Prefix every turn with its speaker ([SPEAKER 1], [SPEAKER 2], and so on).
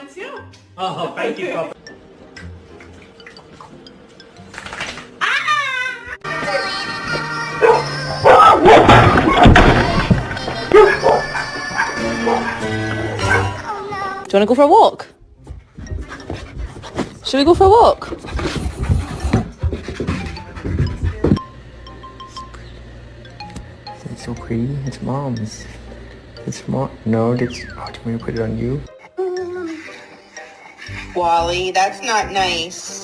[SPEAKER 1] it's you.
[SPEAKER 2] Oh, thank you, Papa.
[SPEAKER 3] Do you want to go for a walk? Should we go for a walk?
[SPEAKER 2] It's so pretty. It's mom's. It's mom. No, that's. Oh, do you want me to put it on you?
[SPEAKER 4] Wally, that's not nice.